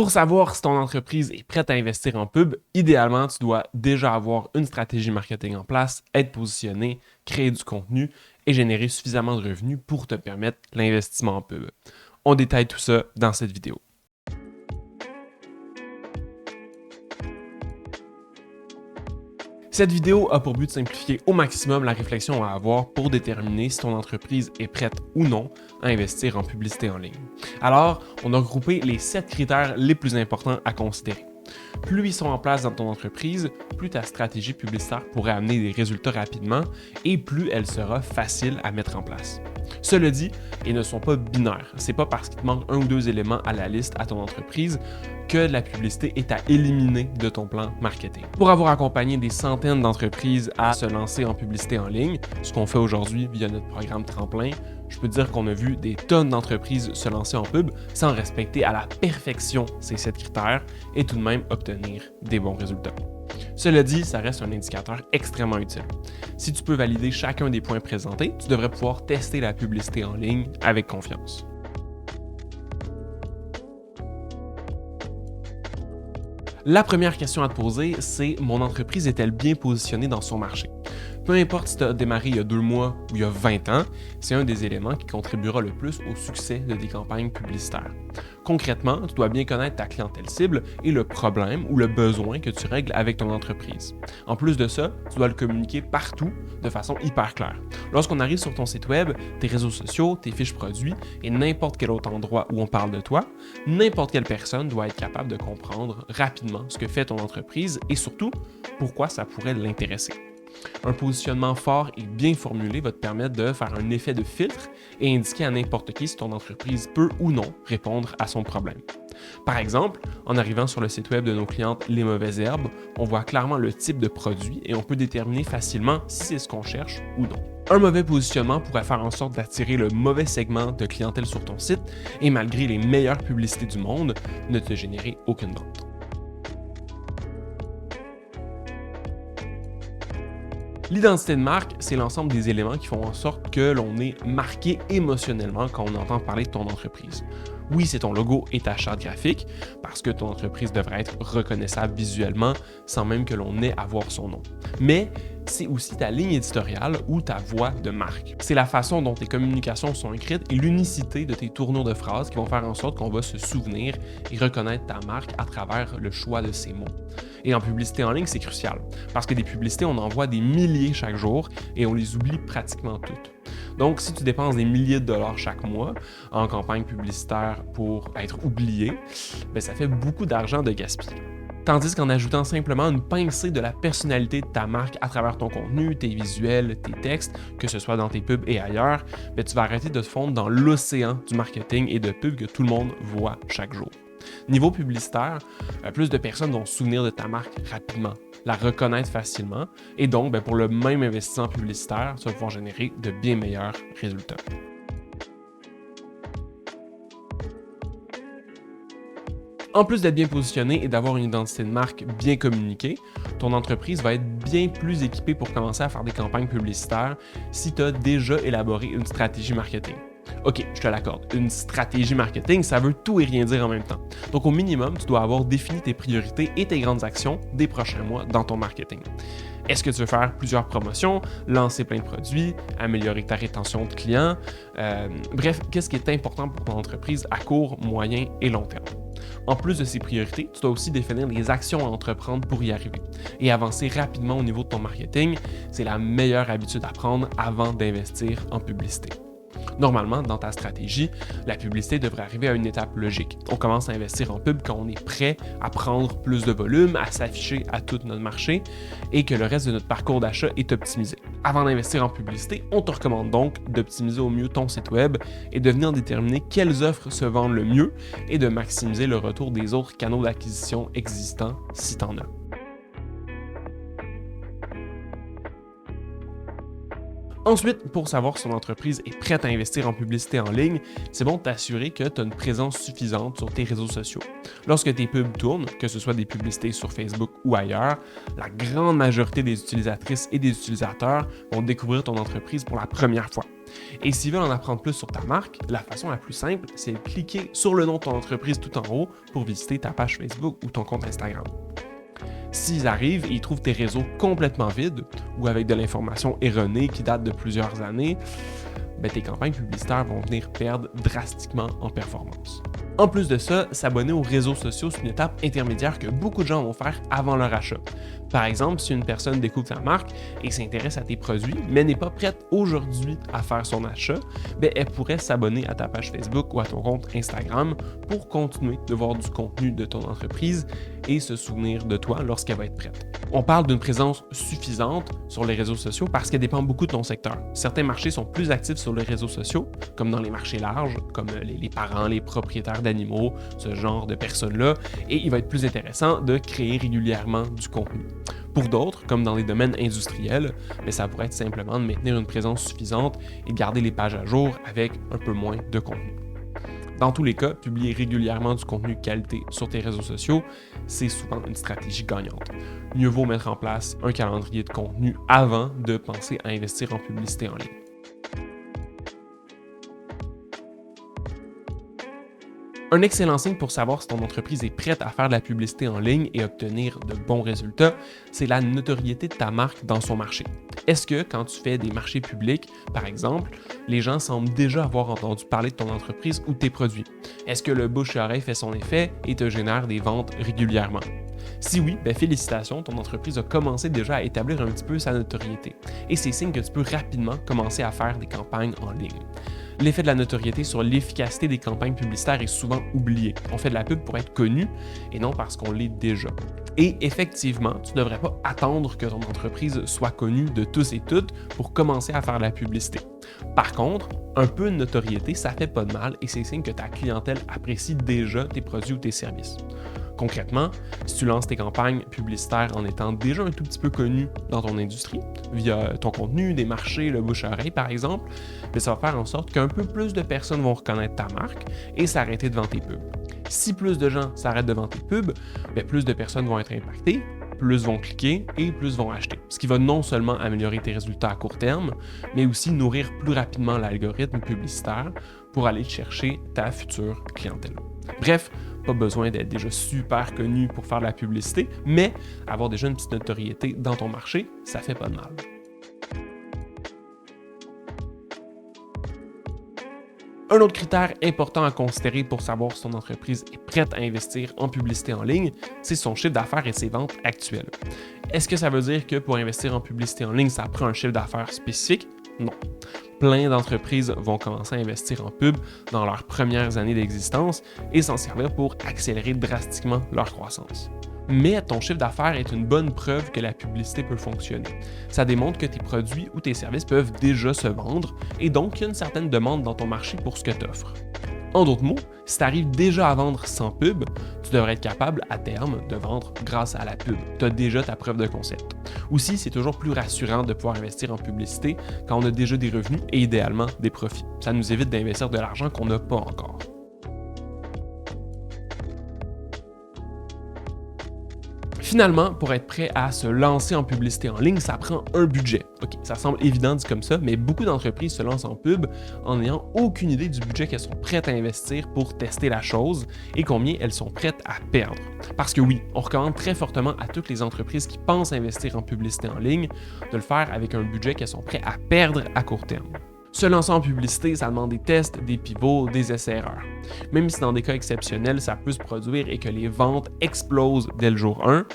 Pour savoir si ton entreprise est prête à investir en pub, idéalement, tu dois déjà avoir une stratégie marketing en place, être positionné, créer du contenu et générer suffisamment de revenus pour te permettre l'investissement en pub. On détaille tout ça dans cette vidéo. Cette vidéo a pour but de simplifier au maximum la réflexion à avoir pour déterminer si ton entreprise est prête ou non à investir en publicité en ligne. Alors, on a regroupé les 7 critères les plus importants à considérer. Plus ils sont en place dans ton entreprise, plus ta stratégie publicitaire pourrait amener des résultats rapidement et plus elle sera facile à mettre en place. Cela dit, ils ne sont pas binaires. C'est pas parce qu'il te manque un ou deux éléments à la liste à ton entreprise que la publicité est à éliminer de ton plan marketing. Pour avoir accompagné des centaines d'entreprises à se lancer en publicité en ligne, ce qu'on fait aujourd'hui via notre programme Tremplin, je peux dire qu'on a vu des tonnes d'entreprises se lancer en pub sans respecter à la perfection ces 7 critères et tout de même obtenir des bons résultats. Cela dit, ça reste un indicateur extrêmement utile. Si tu peux valider chacun des points présentés, tu devrais pouvoir tester la publicité en ligne avec confiance. La première question à te poser, c'est « Mon entreprise est-elle bien positionnée dans son marché? » Peu importe si tu as démarré il y a 2 mois ou il y a 20 ans, c'est un des éléments qui contribuera le plus au succès de tes campagnes publicitaires. Concrètement, tu dois bien connaître ta clientèle cible et le problème ou le besoin que tu règles avec ton entreprise. En plus de ça, tu dois le communiquer partout de façon hyper claire. Lorsqu'on arrive sur ton site web, tes réseaux sociaux, tes fiches produits et n'importe quel autre endroit où on parle de toi, n'importe quelle personne doit être capable de comprendre rapidement ce que fait ton entreprise et surtout pourquoi ça pourrait l'intéresser. Un positionnement fort et bien formulé va te permettre de faire un effet de filtre et indiquer à n'importe qui si ton entreprise peut ou non répondre à son problème. Par exemple, en arrivant sur le site web de nos clientes Les Mauvaises Herbes, on voit clairement le type de produit et on peut déterminer facilement si c'est ce qu'on cherche ou non. Un mauvais positionnement pourrait faire en sorte d'attirer le mauvais segment de clientèle sur ton site et malgré les meilleures publicités du monde, ne te générer aucune vente. L'identité de marque, c'est l'ensemble des éléments qui font en sorte que l'on est marqué émotionnellement quand on entend parler de ton entreprise. Oui, c'est ton logo et ta charte graphique, parce que ton entreprise devrait être reconnaissable visuellement sans même que l'on ait à voir son nom. Mais c'est aussi ta ligne éditoriale ou ta voix de marque. C'est la façon dont tes communications sont écrites et l'unicité de tes tournures de phrases qui vont faire en sorte qu'on va se souvenir et reconnaître ta marque à travers le choix de ces mots. Et en publicité en ligne, c'est crucial, parce que des publicités, on en voit des milliers chaque jour et on les oublie pratiquement toutes. Donc, si tu dépenses des milliers de dollars chaque mois en campagne publicitaire pour être oublié, ça fait beaucoup d'argent de gaspiller. Tandis qu'en ajoutant simplement une pincée de la personnalité de ta marque à travers ton contenu, tes visuels, tes textes, que ce soit dans tes pubs et ailleurs, tu vas arrêter de te fondre dans l'océan du marketing et de pubs que tout le monde voit chaque jour. Niveau publicitaire, plus de personnes vont se souvenir de ta marque rapidement, la reconnaître facilement et donc pour le même investissement publicitaire, tu vas pouvoir générer de bien meilleurs résultats. En plus d'être bien positionné et d'avoir une identité de marque bien communiquée, ton entreprise va être bien plus équipée pour commencer à faire des campagnes publicitaires si tu as déjà élaboré une stratégie marketing. Ok, je te l'accorde, une stratégie marketing, ça veut tout et rien dire en même temps. Donc au minimum, tu dois avoir défini tes priorités et tes grandes actions des prochains mois dans ton marketing. Est-ce que tu veux faire plusieurs promotions, lancer plein de produits, améliorer ta rétention de clients? Bref, qu'est-ce qui est important pour ton entreprise à court, moyen et long terme? En plus de ces priorités, tu dois aussi définir les actions à entreprendre pour y arriver. Et avancer rapidement au niveau de ton marketing, c'est la meilleure habitude à prendre avant d'investir en publicité. Normalement, dans ta stratégie, la publicité devrait arriver à une étape logique. On commence à investir en pub quand on est prêt à prendre plus de volume, à s'afficher à tout notre marché et que le reste de notre parcours d'achat est optimisé. Avant d'investir en publicité, on te recommande donc d'optimiser au mieux ton site web et de venir déterminer quelles offres se vendent le mieux et de maximiser le retour des autres canaux d'acquisition existants si tu en as. Ensuite, pour savoir si ton entreprise est prête à investir en publicité en ligne, c'est bon de t'assurer que tu as une présence suffisante sur tes réseaux sociaux. Lorsque tes pubs tournent, que ce soit des publicités sur Facebook ou ailleurs, la grande majorité des utilisatrices et des utilisateurs vont découvrir ton entreprise pour la première fois. Et s'ils veulent en apprendre plus sur ta marque, la façon la plus simple, c'est de cliquer sur le nom de ton entreprise tout en haut pour visiter ta page Facebook ou ton compte Instagram. S'ils arrivent et ils trouvent tes réseaux complètement vides ou avec de l'information erronée qui date de plusieurs années, tes campagnes publicitaires vont venir perdre drastiquement en performance. En plus de ça, s'abonner aux réseaux sociaux, c'est une étape intermédiaire que beaucoup de gens vont faire avant leur achat. Par exemple, si une personne découvre ta marque et s'intéresse à tes produits, mais n'est pas prête aujourd'hui à faire son achat, elle pourrait s'abonner à ta page Facebook ou à ton compte Instagram pour continuer de voir du contenu de ton entreprise et se souvenir de toi lorsqu'elle va être prête. On parle d'une présence suffisante sur les réseaux sociaux parce qu'elle dépend beaucoup de ton secteur. Certains marchés sont plus actifs sur les réseaux sociaux, comme dans les marchés larges, comme les parents, les propriétaires d'animaux, ce genre de personnes-là, et il va être plus intéressant de créer régulièrement du contenu. Pour d'autres, comme dans les domaines industriels, ça pourrait être simplement de maintenir une présence suffisante et de garder les pages à jour avec un peu moins de contenu. Dans tous les cas, publier régulièrement du contenu de qualité sur tes réseaux sociaux, c'est souvent une stratégie gagnante. Mieux vaut mettre en place un calendrier de contenu avant de penser à investir en publicité en ligne. Un excellent signe pour savoir si ton entreprise est prête à faire de la publicité en ligne et obtenir de bons résultats, c'est la notoriété de ta marque dans son marché. Est-ce que quand tu fais des marchés publics, par exemple, les gens semblent déjà avoir entendu parler de ton entreprise ou de tes produits? Est-ce que le bouche à oreille fait son effet et te génère des ventes régulièrement? Si oui, félicitations, ton entreprise a commencé déjà à établir un petit peu sa notoriété. Et c'est signe que tu peux rapidement commencer à faire des campagnes en ligne. L'effet de la notoriété sur l'efficacité des campagnes publicitaires est souvent oublié. On fait de la pub pour être connu et non parce qu'on l'est déjà. Et effectivement, tu ne devrais pas attendre que ton entreprise soit connue de tous et toutes pour commencer à faire de la publicité. Par contre, un peu de notoriété, ça fait pas de mal et c'est signe que ta clientèle apprécie déjà tes produits ou tes services. Concrètement, si tu lances tes campagnes publicitaires en étant déjà un tout petit peu connu dans ton industrie, via ton contenu, des marchés, le bouche-à-oreille par exemple, ça va faire en sorte qu'un peu plus de personnes vont reconnaître ta marque et s'arrêter devant tes pubs. Si plus de gens s'arrêtent devant tes pubs, plus de personnes vont être impactées, plus vont cliquer et plus vont acheter. Ce qui va non seulement améliorer tes résultats à court terme, mais aussi nourrir plus rapidement l'algorithme publicitaire pour aller chercher ta future clientèle. Bref, pas besoin d'être déjà super connu pour faire de la publicité, mais avoir déjà une petite notoriété dans ton marché, ça fait pas de mal. Un autre critère important à considérer pour savoir si ton entreprise est prête à investir en publicité en ligne, c'est son chiffre d'affaires et ses ventes actuelles. Est-ce que ça veut dire que pour investir en publicité en ligne, ça prend un chiffre d'affaires spécifique? Non. Plein d'entreprises vont commencer à investir en pub dans leurs premières années d'existence et s'en servir pour accélérer drastiquement leur croissance. Mais ton chiffre d'affaires est une bonne preuve que la publicité peut fonctionner. Ça démontre que tes produits ou tes services peuvent déjà se vendre et donc il y a une certaine demande dans ton marché pour ce que tu offres. En d'autres mots, si tu arrives déjà à vendre sans pub, tu devrais être capable à terme de vendre grâce à la pub. Tu as déjà ta preuve de concept. Aussi, c'est toujours plus rassurant de pouvoir investir en publicité quand on a déjà des revenus et idéalement des profits. Ça nous évite d'investir de l'argent qu'on n'a pas encore. Finalement, pour être prêt à se lancer en publicité en ligne, ça prend un budget. Ok, ça semble évident dit comme ça, mais beaucoup d'entreprises se lancent en pub en n'ayant aucune idée du budget qu'elles sont prêtes à investir pour tester la chose et combien elles sont prêtes à perdre. Parce que oui, on recommande très fortement à toutes les entreprises qui pensent investir en publicité en ligne de le faire avec un budget qu'elles sont prêtes à perdre à court terme. Se lancer en publicité, ça demande des tests, des pivots, des essais-erreurs. Même si dans des cas exceptionnels, ça peut se produire et que les ventes explosent dès le jour 1, mais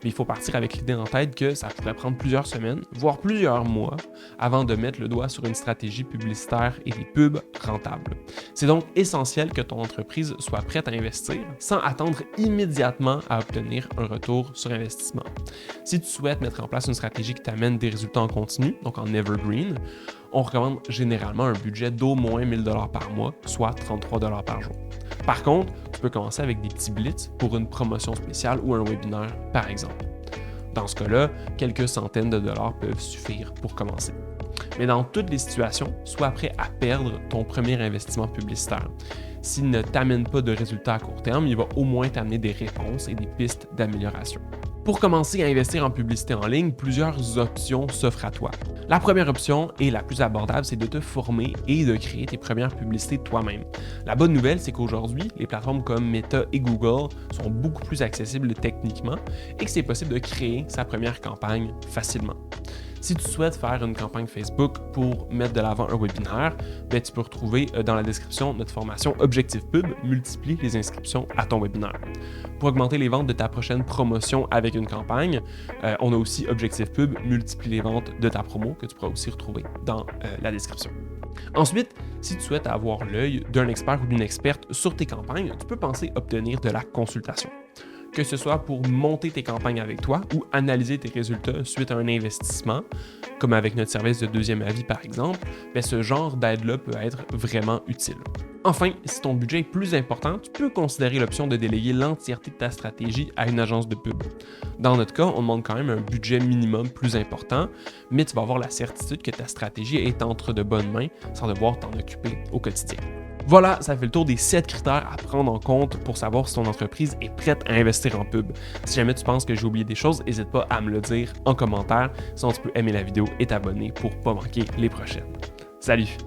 il faut partir avec l'idée en tête que ça pourrait prendre plusieurs semaines, voire plusieurs mois, avant de mettre le doigt sur une stratégie publicitaire et des pubs rentables. C'est donc essentiel que ton entreprise soit prête à investir sans attendre immédiatement à obtenir un retour sur investissement. Si tu souhaites mettre en place une stratégie qui t'amène des résultats en continu, donc en evergreen, on recommande généralement un budget d'au moins 1 000 $ par mois, soit 33 $ par jour. Par contre, tu peux commencer avec des petits blitz pour une promotion spéciale ou un webinaire, par exemple. Dans ce cas-là, quelques centaines de dollars peuvent suffire pour commencer. Mais dans toutes les situations, sois prêt à perdre ton premier investissement publicitaire. S'il ne t'amène pas de résultats à court terme, il va au moins t'amener des réponses et des pistes d'amélioration. Pour commencer à investir en publicité en ligne, plusieurs options s'offrent à toi. La première option et la plus abordable, c'est de te former et de créer tes premières publicités toi-même. La bonne nouvelle, c'est qu'aujourd'hui, les plateformes comme Meta et Google sont beaucoup plus accessibles techniquement et que c'est possible de créer sa première campagne facilement. Si tu souhaites faire une campagne Facebook pour mettre de l'avant un webinaire, tu peux retrouver dans la description notre formation Objectif Pub, multiplie les inscriptions à ton webinaire. Pour augmenter les ventes de ta prochaine promotion avec une campagne, on a aussi Objectif Pub, multiplie les ventes de ta promo que tu pourras aussi retrouver dans la description. Ensuite, si tu souhaites avoir l'œil d'un expert ou d'une experte sur tes campagnes, tu peux penser obtenir de la consultation. Que ce soit pour monter tes campagnes avec toi ou analyser tes résultats suite à un investissement, comme avec notre service de deuxième avis par exemple, ce genre d'aide-là peut être vraiment utile. Enfin, si ton budget est plus important, tu peux considérer l'option de déléguer l'entièreté de ta stratégie à une agence de pub. Dans notre cas, on demande quand même un budget minimum plus important, mais tu vas avoir la certitude que ta stratégie est entre de bonnes mains sans devoir t'en occuper au quotidien. Voilà, ça fait le tour des 7 critères à prendre en compte pour savoir si ton entreprise est prête à investir en pub. Si jamais tu penses que j'ai oublié des choses, n'hésite pas à me le dire en commentaire. Sinon, tu peux aimer la vidéo et t'abonner pour ne pas manquer les prochaines. Salut!